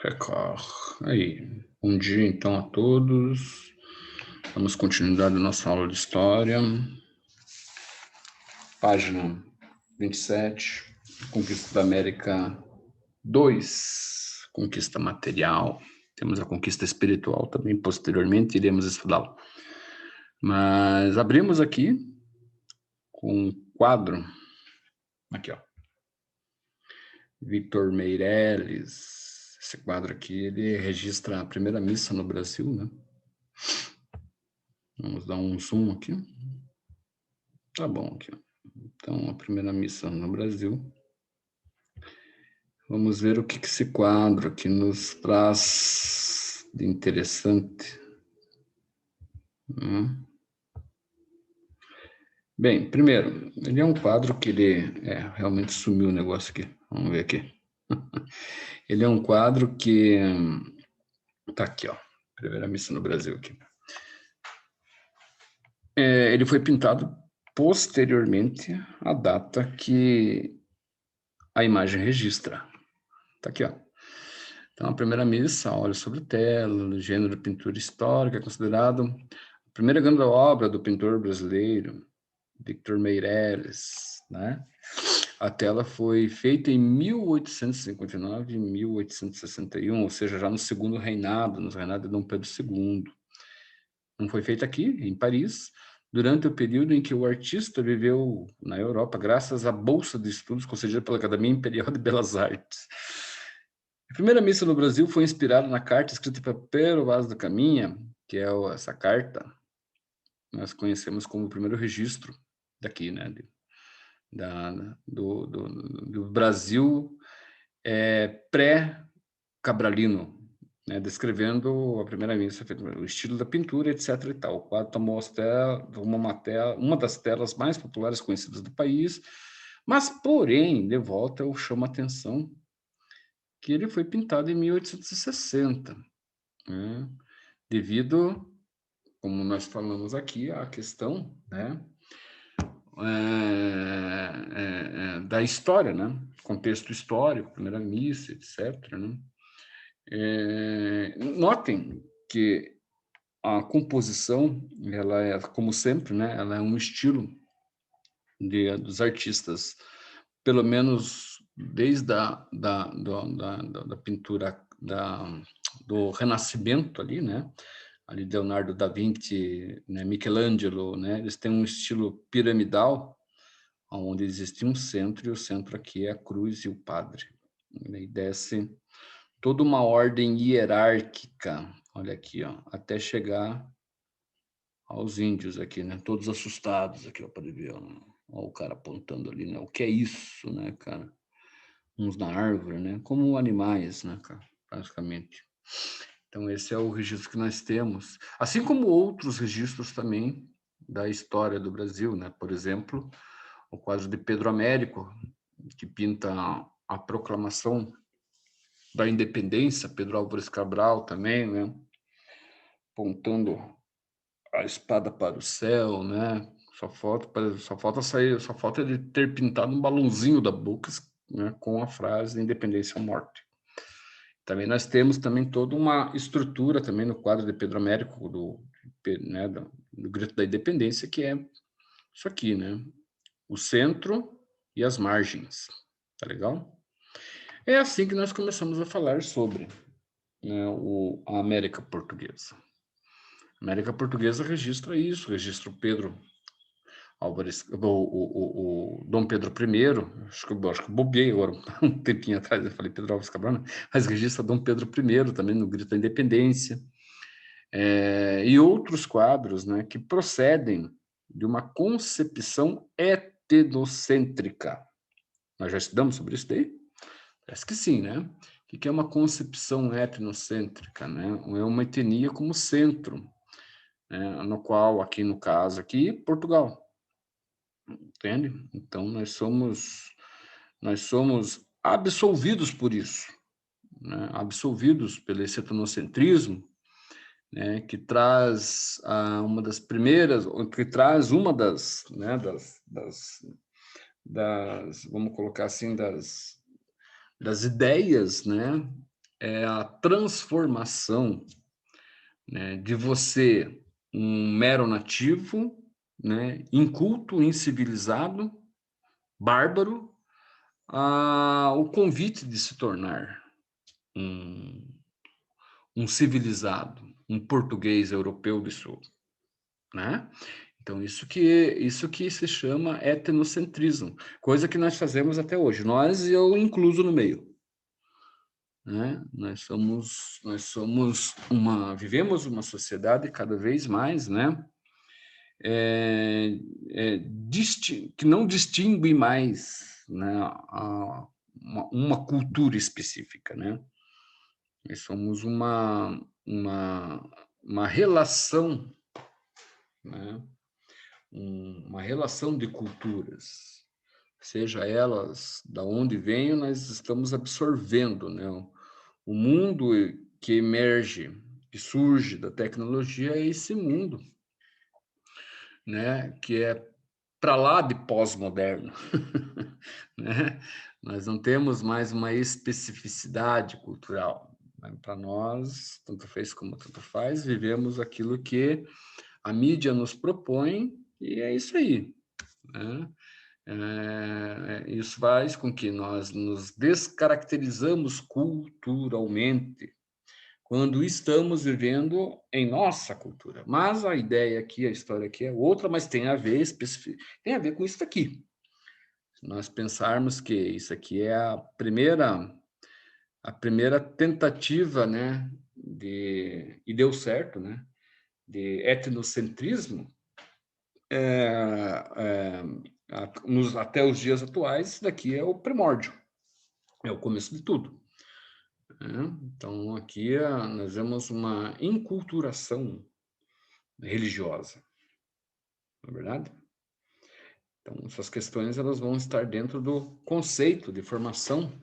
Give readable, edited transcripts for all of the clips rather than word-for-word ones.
Record. Aí, bom dia então a todos. Damos continuidade à nossa aula de história. Página 27, Conquista da América 2, Conquista material. Temos a conquista espiritual também, posteriormente iremos estudá-la. Mas abrimos aqui com um quadro, aqui ó, Victor Meirelles. Esse quadro aqui, ele registra a primeira missa no Brasil, né? Vamos dar um zoom aqui. Tá bom aqui. Então, a primeira missa no Brasil. Vamos ver o que esse quadro aqui nos traz de interessante. Bem, primeiro, ele é um quadro que ele... realmente sumiu o negócio aqui. Vamos ver aqui. Ele é um quadro que... Tá aqui, ó. Primeira missa no Brasil aqui. Ele foi pintado posteriormente à data que a imagem registra. Tá aqui, ó. Então, a primeira missa, óleo sobre tela, gênero de pintura histórica, é considerado a primeira grande obra do pintor brasileiro, Victor Meirelles, né? A tela foi feita em 1859 e 1861, ou seja, já no segundo reinado, no reinado de Dom Pedro II. Não foi feita aqui, em Paris, durante o período em que o artista viveu na Europa, graças à bolsa de estudos concedida pela Academia Imperial de Belas Artes. A primeira missa no Brasil foi inspirada na carta escrita por Pero Vaz da Caminha, que é essa carta nós conhecemos como o primeiro registro daqui, né, do Brasil pré-cabralino, né, descrevendo a primeira missa, o estilo da pintura, etc. e tal. O quadro tomou uma das telas mais populares conhecidas do país, mas, porém, de volta eu chamo a atenção que ele foi pintado em 1860, né, devido, como nós falamos aqui, à questão, né, da história, né, contexto histórico, primeira missa, etc., né. Notem que a composição, ela é, como sempre, né, ela é um estilo dos artistas, pelo menos desde da pintura do Renascimento ali, né? Ali Leonardo da Vinci, né, Michelangelo, né? Eles têm um estilo piramidal, onde existe um centro, e o centro aqui é a cruz e o padre. E desce toda uma ordem hierárquica, olha aqui, ó, até chegar aos índios aqui, né? Todos assustados aqui, ó, pode ver, ó, o cara apontando ali, né? O que é isso, né, cara? Uns na árvore, né? Como animais, né, cara? Praticamente. Então, esse é o registro que nós temos. Assim como outros registros também da história do Brasil, né? Por exemplo, o quadro de Pedro Américo, que pinta a proclamação da independência, Pedro Álvares Cabral também, né? Apontando a espada para o céu, né? Só falta ele ter pintado um balãozinho da boca, né, com a frase independência ou morte. Também nós temos também toda uma estrutura também no quadro de Pedro Américo né, do Grito da Independência, que é isso aqui, né? O centro e as margens, tá legal? É assim que nós começamos a falar sobre, né, a América Portuguesa. A América Portuguesa registra isso, registra o Pedro Álvares, o Dom Pedro I, acho que bobeei agora, um tempinho atrás, eu falei Pedro Álvares Cabral, mas registra Dom Pedro I também no Grito da Independência, e outros quadros, né, que procedem de uma concepção etnocêntrica. Nós já estudamos sobre isso daí? Parece que sim, né? O que é uma concepção etnocêntrica, né? É uma etnia como centro, né? No qual, aqui no caso, aqui, Portugal. Entende? Então, nós somos absolvidos por isso, né? Absolvidos pelo esse etnocentrismo, né? Que traz uma das primeiras, que traz uma das, né? Vamos colocar assim, das ideias, né? é a transformação, né, de você, um mero nativo, né, inculto, incivilizado, bárbaro, o convite de se tornar um, um civilizado, um português europeu do sul, né? Então, isso que se chama etnocentrismo, coisa que nós fazemos até hoje, nós e eu incluso no meio, né? Vivemos uma sociedade cada vez mais, né? Que não distingue mais, né, uma cultura específica, né? Nós somos uma relação, né? Uma relação de culturas, seja elas da onde venham, nós estamos absorvendo, né? O mundo que emerge, que surge da tecnologia é esse mundo, né? Que é para lá de pós-moderno, né? Nós não temos mais uma especificidade cultural, né? Para nós, tanto fez como tanto faz, vivemos aquilo que a mídia nos propõe e é isso aí, né? Isso faz com que nós nos descaracterizamos culturalmente quando estamos vivendo em nossa cultura. Mas a ideia aqui, a história aqui é outra, mas tem a ver, tem a ver com isso aqui. Se nós pensarmos que isso aqui é a primeira tentativa, né, e deu certo, né, de etnocentrismo, até os dias atuais, isso daqui é o primórdio, é o começo de tudo, né? Então, aqui nós vemos uma enculturação religiosa, não é verdade? Então, essas questões elas vão estar dentro do conceito de formação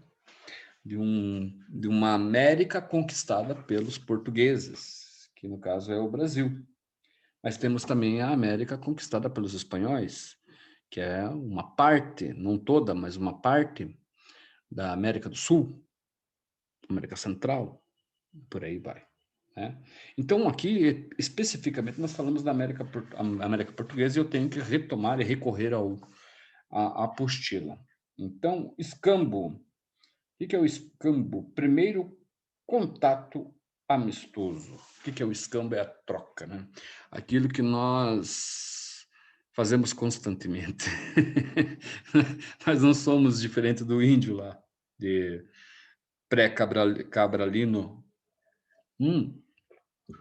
de uma América conquistada pelos portugueses, que no caso é o Brasil. Mas temos também a América conquistada pelos espanhóis, que é uma parte, não toda, mas uma parte da América do Sul, América Central, por aí vai, né? Então, aqui, especificamente, nós falamos da América Portuguesa e eu tenho que retomar e recorrer à apostila. Então, escambo. O que é o escambo? Primeiro, contato amistoso. O que é o escambo? É a troca, né? Aquilo que nós fazemos constantemente. Nós não somos diferente do índio lá, de pré-cabralino.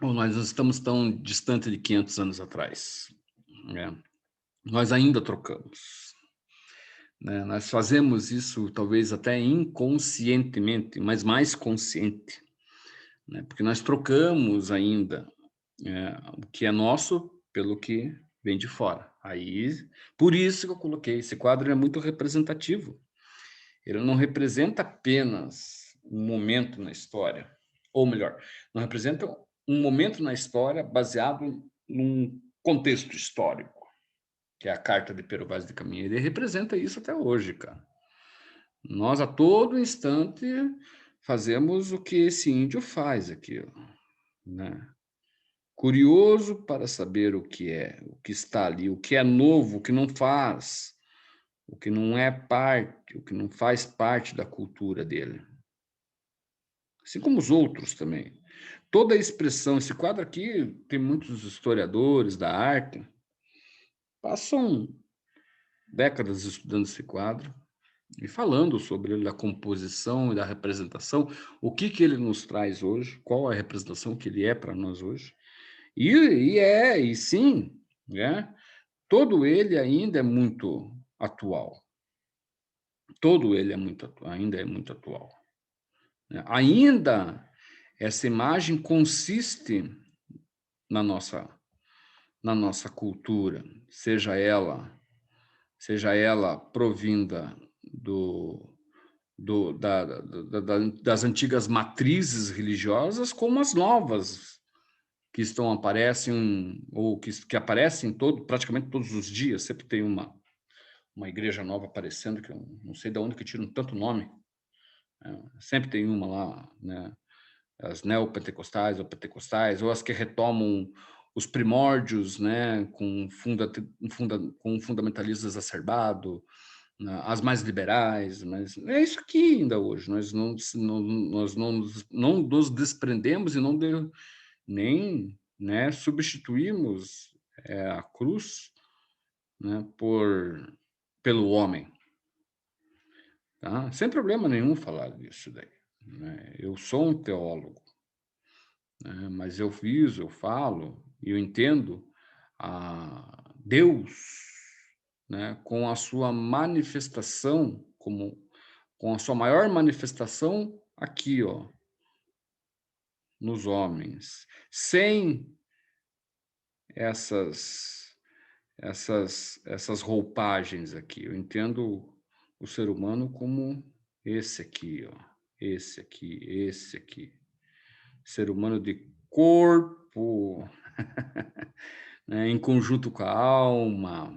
Ou nós não estamos tão distante de 500 anos atrás, né? Nós ainda trocamos, né? Nós fazemos isso talvez até inconscientemente, mas mais consciente, né? Porque nós trocamos ainda o que é nosso pelo que vem de fora. Aí, por isso que eu coloquei, esse quadro é muito representativo. Ele não representa apenas um momento na história, ou melhor, não representa um momento na história baseado num contexto histórico, que é a Carta de Pero Vaz de Caminha. Ele representa isso até hoje, cara. Nós, a todo instante, fazemos o que esse índio faz aqui, né? Curioso para saber o que está ali, o que é novo, o que não faz, o que não é parte, o que não faz parte da cultura dele. Assim como os outros também. Toda a expressão, esse quadro aqui, tem muitos historiadores da arte, passam décadas estudando esse quadro e falando sobre ele, da composição e da representação, o que ele nos traz hoje, qual a representação que ele é para nós hoje. E sim, né? Todo ele ainda é muito atual. Todo ele ainda é muito atual, né? Ainda essa imagem consiste na nossa, na nossa cultura, seja ela provinda das antigas matrizes religiosas, como as novas que aparecem ou que aparecem praticamente todos os dias. Sempre tem uma igreja nova aparecendo, que eu não sei de onde que tiram tanto nome. Sempre tem uma lá, né? as neopentecostais ou pentecostais, ou as que retomam os primórdios, né, com um fundamentalismo exacerbado, né, as mais liberais, mas é isso aqui ainda hoje. Nós não nos desprendemos e nem, né, substituímos a cruz, né, pelo homem. Tá? Sem problema nenhum falar disso daí, né? Eu sou um teólogo, né? Mas eu falo e eu entendo a Deus, né, com a sua manifestação, com a sua maior manifestação aqui, ó, nos homens, sem essas essas roupagens aqui. Eu entendo o ser humano como esse aqui, ó, esse aqui, esse aqui. Ser humano de corpo, né, em conjunto com a alma,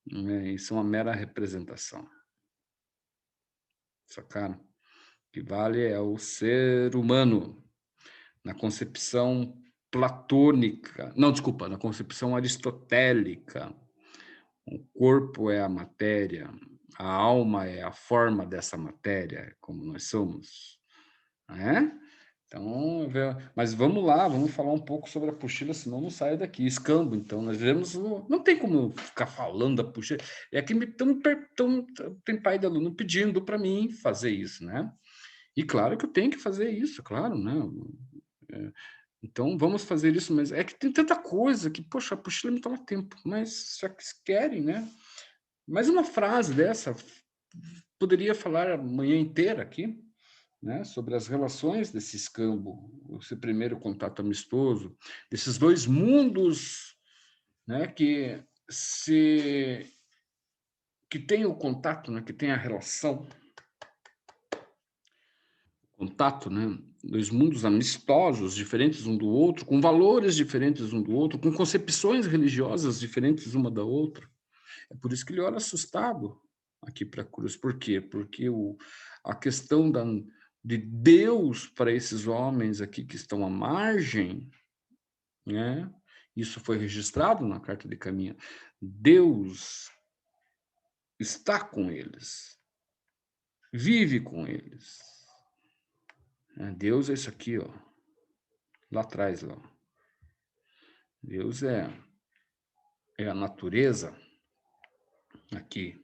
né, isso é uma mera representação. Sacaram? O que vale é o ser humano na concepção platônica, não, desculpa, na concepção aristotélica. O corpo é a matéria, a alma é a forma dessa matéria, como nós somos, né? Então, mas vamos lá, vamos falar um pouco sobre a apostila, senão não saio daqui. Escambo, então, nós vemos, não tem como ficar falando da apostila, é que tem pai de aluno pedindo para mim fazer isso, né? E claro que eu tenho que fazer isso, claro, né? É, então, vamos fazer isso, mas é que tem tanta coisa que, poxa, a apostila me toma tempo, mas já que querem, né? Mas uma frase dessa poderia falar a manhã inteira aqui, né, sobre as relações desse escambo, esse primeiro contato amistoso, desses dois mundos, né, que tem o contato, né, que tem a relação, contato, né, dois mundos amistosos, diferentes um do outro, com valores diferentes um do outro, com concepções religiosas diferentes uma da outra. É por isso que ele olha assustado aqui para a cruz. Por quê? Porque a questão de Deus para esses homens aqui que estão à margem, né? Isso foi registrado na carta de Caminha. Deus está com eles, vive com eles. Deus é isso aqui, ó, lá atrás, lá. Deus é a natureza aqui,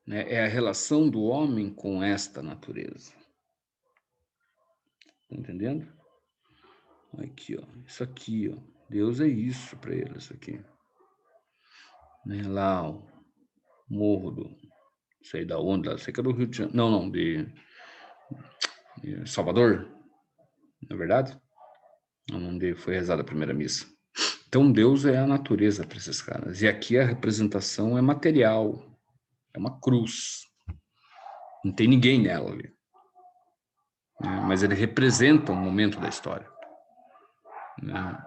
né? É a relação do homem com esta natureza. Tá entendendo? Aqui, ó, isso aqui, ó. Deus é isso para eles aqui. Né? Lá, o morro do, sei da onde, lá, sei que é do Rio de Janeiro. Não, de Salvador, na verdade, onde foi rezada a primeira missa. Então, Deus é a natureza para esses caras. E aqui a representação é material, é uma cruz. Não tem ninguém nela ali. Né? Mas ele representa um momento da história. Né?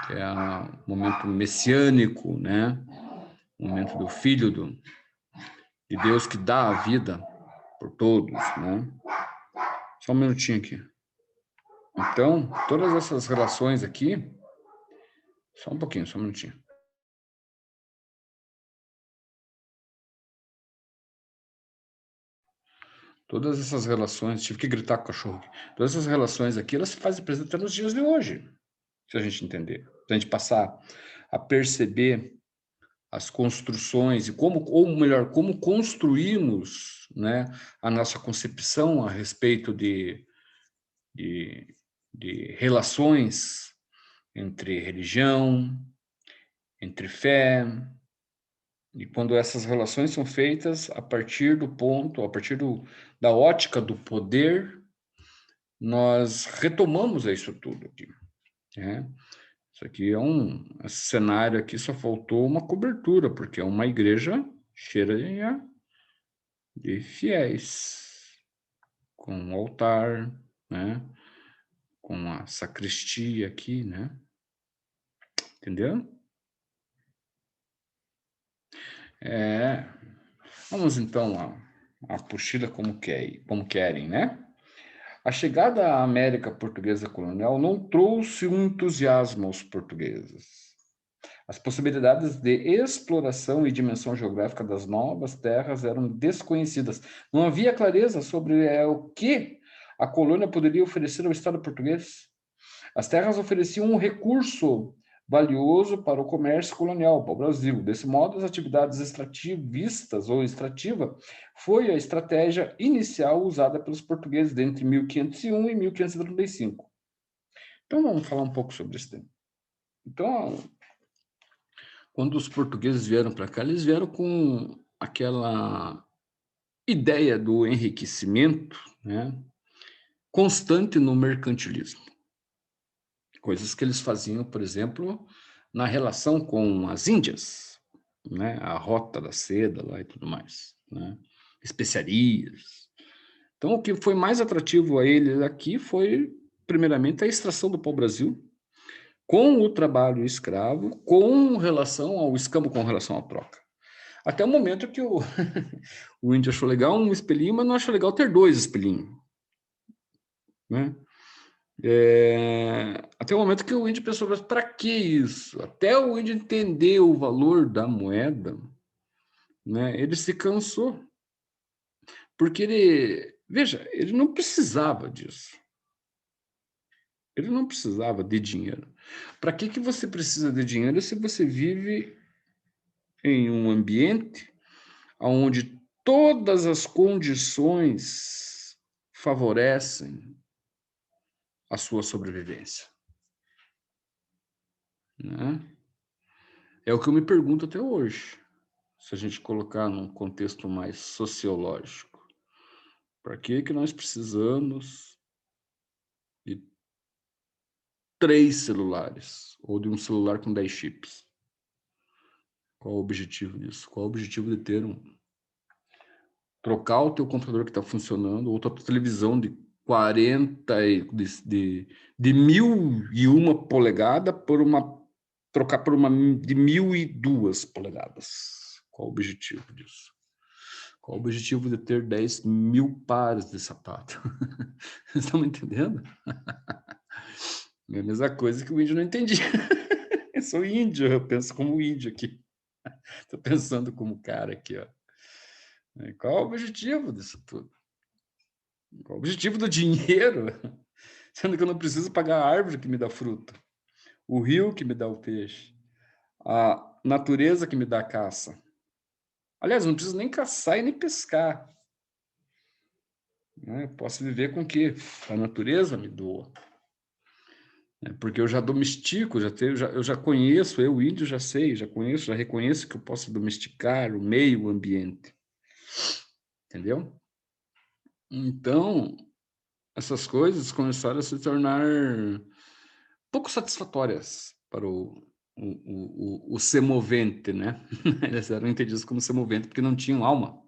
Que é um momento messiânico, né? O momento do Filho de Deus que dá a vida por todos, né? Só um minutinho aqui. Então, todas essas relações aqui, só um pouquinho, só um minutinho. Todas essas relações, tive que gritar com o cachorro aqui. Todas essas relações aqui, elas se fazem presentes até nos dias de hoje, se a gente entender. Se a gente passar a perceber as construções e ou melhor, como construímos, né, a nossa concepção a respeito de, de relações entre religião, entre fé, e quando essas relações são feitas a partir do ponto, a partir da ótica do poder, nós retomamos isso tudo aqui, né? Isso aqui esse cenário aqui só faltou uma cobertura, porque é uma igreja cheia de fiéis, com um altar, né? Com a sacristia aqui, né? Entendeu? Vamos então à apostila como querem, né? A chegada à América portuguesa colonial não trouxe um entusiasmo aos portugueses. As possibilidades de exploração e dimensão geográfica das novas terras eram desconhecidas. Não havia clareza sobre o que a colônia poderia oferecer ao Estado português. As terras ofereciam um recurso valioso para o comércio colonial, para o Brasil. Desse modo, as atividades extrativistas ou extrativa foi a estratégia inicial usada pelos portugueses entre 1501 e 1535. Então, vamos falar um pouco sobre isso. Então, quando os portugueses vieram para cá, eles vieram com aquela ideia do enriquecimento, né, constante no mercantilismo. Coisas que eles faziam, por exemplo, na relação com as Índias, né, a rota da seda lá e tudo mais, né, especiarias. Então, o que foi mais atrativo a eles aqui foi, primeiramente, a extração do pau-brasil, com o trabalho escravo, com relação ao escambo, com relação à troca. Até o momento que o, o índio achou legal um espelhinho, mas não achou legal ter dois espelhinhos. Né? Até o momento que o índio pensou, mas para que isso? Até o índio entender o valor da moeda, né, ele se cansou. Porque ele, veja, ele não precisava disso. Ele não precisava de dinheiro. Para que você precisa de dinheiro se você vive em um ambiente onde todas as condições favorecem a sua sobrevivência? Né? É o que eu me pergunto até hoje, se a gente colocar num contexto mais sociológico. Para que nós precisamos de 3 celulares, ou de um celular com 10 chips? Qual o objetivo disso? Qual o objetivo de ter trocar o teu computador que está funcionando, ou tua televisão de 40, de 1001 polegada trocar por uma de 1002 polegadas? Qual o objetivo disso? Qual o objetivo de ter 10.000 pares de sapato? Vocês estão me entendendo? É a mesma coisa que o índio não entendia. Eu sou índio, eu penso como índio aqui. Estou pensando como cara aqui, ó. Qual o objetivo disso tudo? Qual o objetivo do dinheiro? Sendo que eu não preciso pagar a árvore que me dá fruta, o rio que me dá o peixe, a natureza que me dá a caça. Aliás, eu não preciso nem caçar e nem pescar. Né? Posso viver com o que a natureza me doa. Porque eu já domestico, eu já conheço, eu, índio, já sei, já conheço, já reconheço que eu posso domesticar o meio ambiente. Entendeu? Então, essas coisas começaram a se tornar pouco satisfatórias para o semovente, né? Eles eram entendidos como semovente porque não tinham alma.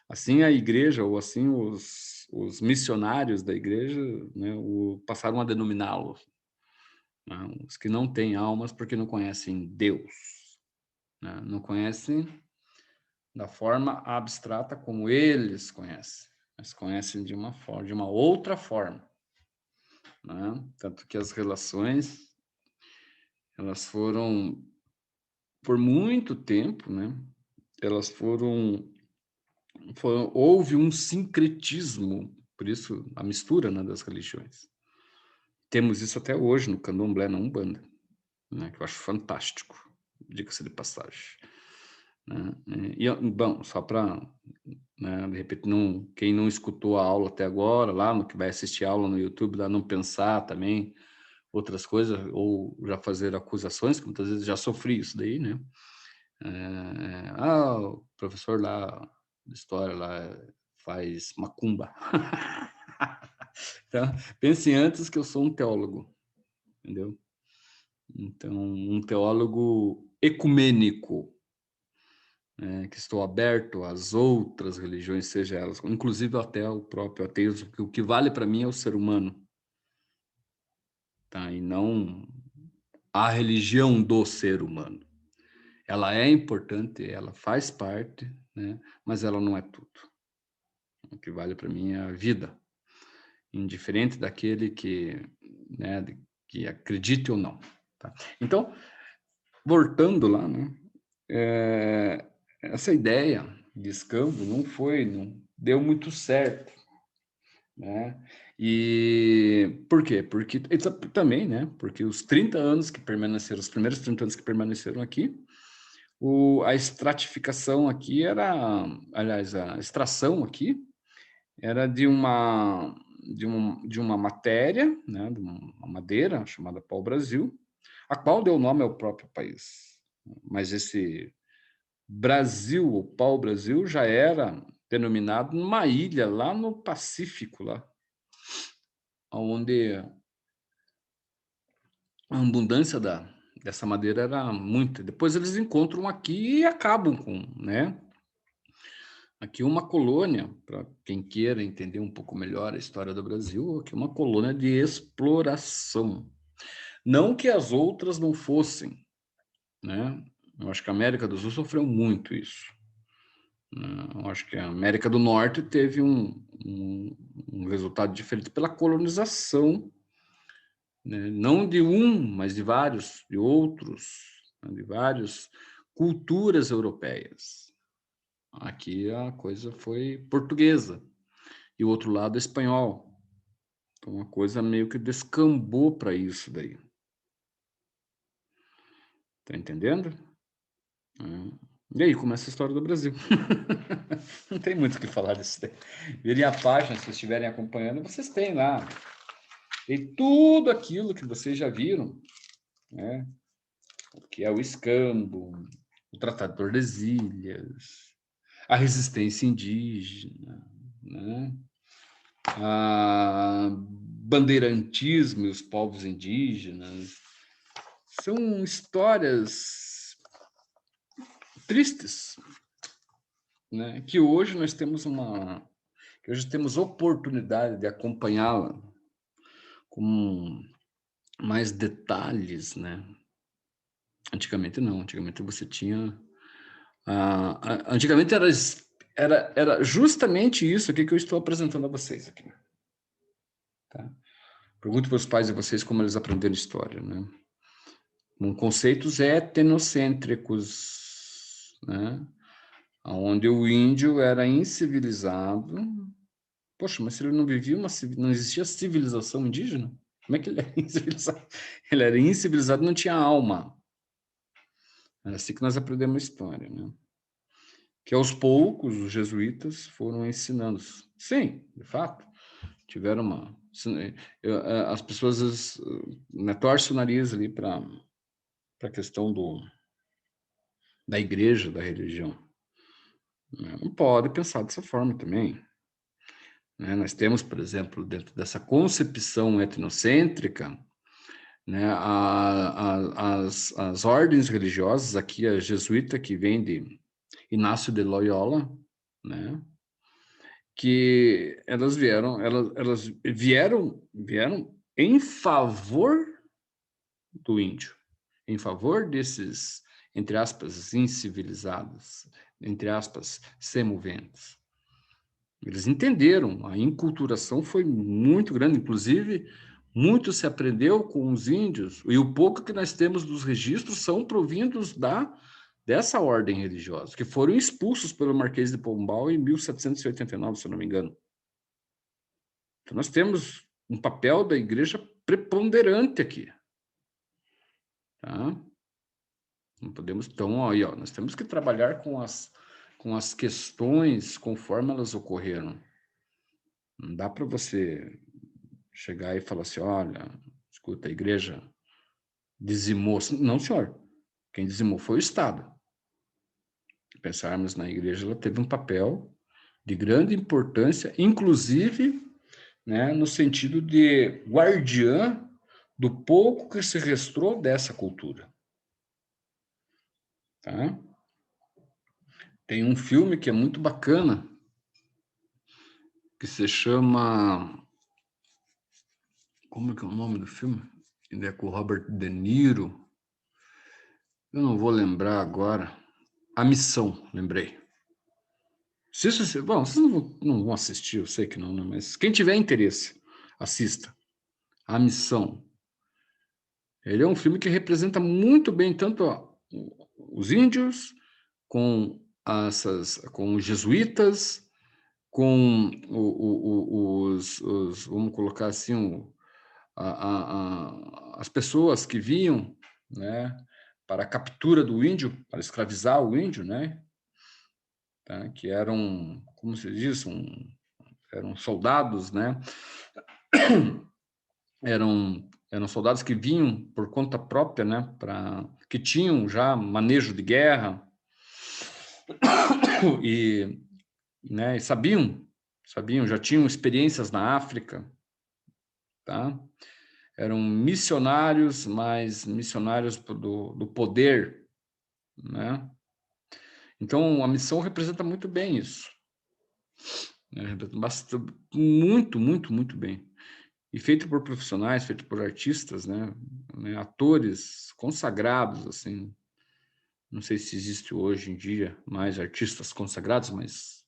Assim a igreja, ou assim os missionários da igreja, né, passaram a denominá-los, né, os que não têm almas porque não conhecem Deus, né, não conhecem da forma abstrata como eles conhecem, mas conhecem de uma forma, de uma outra forma. Né? Tanto que as relações, elas foram, por muito tempo, né? Elas houve um sincretismo, por isso a mistura, né, das religiões. Temos isso até hoje no candomblé, na Umbanda, né, que eu acho fantástico, diga-se de passagem. Né? E, bom, só para, né, de repente, quem não escutou a aula até agora, lá no que vai assistir a aula no YouTube, lá não pensar também outras coisas, ou já fazer acusações, que muitas vezes já sofri isso daí, né? O professor lá de história lá faz macumba. Então, pense antes que eu sou um teólogo, entendeu? Então, um teólogo ecumênico, né, que estou aberto às outras religiões, seja elas, inclusive até o próprio ateísmo, que o que vale para mim é o ser humano, tá? E não a religião do ser humano. Ela é importante, ela faz parte, né? Mas ela não é tudo. O que vale para mim é a vida. indiferente daquele que, né, que acredite ou não. Tá? Então, voltando lá, né, essa ideia de escambo não deu muito certo, né? E por quê? Porque também, né? Porque os 30 anos que permaneceram, os primeiros 30 anos que permaneceram aqui, a estratificação aqui era, aliás, a extração aqui era de uma matéria, né, de uma madeira chamada pau-brasil, a qual deu nome ao próprio país. Mas esse Brasil, o pau-brasil, já era denominado numa ilha lá no Pacífico, lá, onde a abundância dessa madeira era muita. Depois eles encontram aqui e acabam com, né? Aqui uma colônia, para quem queira entender um pouco melhor a história do Brasil, aqui uma colônia de exploração. Não que as outras não fossem, né? Eu acho que a América do Sul sofreu muito isso. Eu acho que a América do Norte teve um resultado diferente pela colonização, né? Não de um, mas de vários, de outros, né? De várias culturas europeias. Aqui a coisa foi portuguesa e o outro lado é espanhol. Então a coisa meio que descambou para isso daí. Tá entendendo? E aí começa a história do Brasil. Não tem muito o que falar disso daí. Virem a página, se vocês estiverem acompanhando, vocês têm lá. Tem tudo aquilo que vocês já viram, né? O que é o escambo, o Tratado de Tordesilhas, a resistência indígena, né? A bandeirantismo e os povos indígenas. São histórias tristes, né? Que hoje nós temos oportunidade de acompanhá-la com mais detalhes, né? Antigamente não, antigamente você tinha antigamente era justamente isso aqui que eu estou apresentando a vocês aqui. Tá? Pergunto para os pais de vocês como eles aprenderam história, né? Com conceitos etnocêntricos, né? Onde o índio era incivilizado. Poxa, mas se ele não vivia não existia civilização indígena? Como é que ele era incivilizado? Ele era incivilizado, não tinha alma. É assim que nós aprendemos história, né? Que aos poucos os jesuítas foram ensinando. Sim, de fato, tiveram as pessoas né, torcem o nariz ali para a questão da igreja, da religião. Não pode pensar dessa forma também. Né? Nós temos, por exemplo, dentro dessa concepção etnocêntrica, né, as ordens religiosas, aqui a jesuíta que vem de Inácio de Loyola, né, que elas vieram em favor do índio, em favor desses, entre aspas, incivilizados, entre aspas, semoventes. Eles entenderam, a enculturação foi muito grande, inclusive muito se aprendeu com os índios, e o pouco que nós temos dos registros são provindos dessa ordem religiosa, que foram expulsos pelo Marquês de Pombal em 1789, se eu não me engano. Então nós temos um papel da igreja preponderante aqui. Tá? Não podemos, então, aí, nós temos que trabalhar com as questões conforme elas ocorreram. Não dá para você chegar e falar assim, olha, escuta, a igreja dizimou. Não, senhor. Quem dizimou foi o Estado. Pensarmos na igreja, ela teve um papel de grande importância, inclusive, né, no sentido de guardiã do pouco que se restou dessa cultura. Tá? Tem um filme que é muito bacana, que se chama... Como é que é o nome do filme? Ele é com o Robert De Niro. Eu não vou lembrar agora. A Missão, lembrei. Bom, vocês não vão assistir, eu sei que não, né? Mas quem tiver interesse, Assista. A Missão. Ele é um filme que representa muito bem tanto os índios, com os jesuítas, com vamos colocar assim, as pessoas que vinham, né, para a captura do índio, para escravizar o índio, né, tá, que eram, como se diz, eram soldados, né, eram soldados que vinham por conta própria, né, que tinham já manejo de guerra e, né, e sabiam, já tinham experiências na África, tá? Eram missionários, mas missionários do poder, né? Então, a missão representa muito bem isso, né? Muito, muito, muito bem. E feito por profissionais, feito por artistas, né? Atores consagrados, assim. Não sei se existe hoje em dia mais artistas consagrados, mas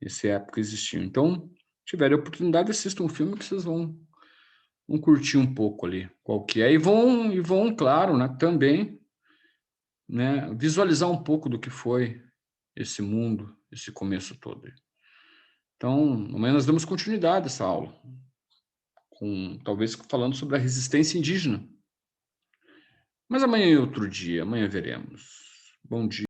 nessa época existiam. Então, tiverem a oportunidade, assistam um filme que vocês vão curtir um pouco ali, qual que é, e vão, claro, né, também, né, visualizar um pouco do que foi esse mundo, esse começo todo. Então, amanhã nós damos continuidade a essa aula, talvez falando sobre a resistência indígena. Mas amanhã é outro dia, amanhã veremos. Bom dia.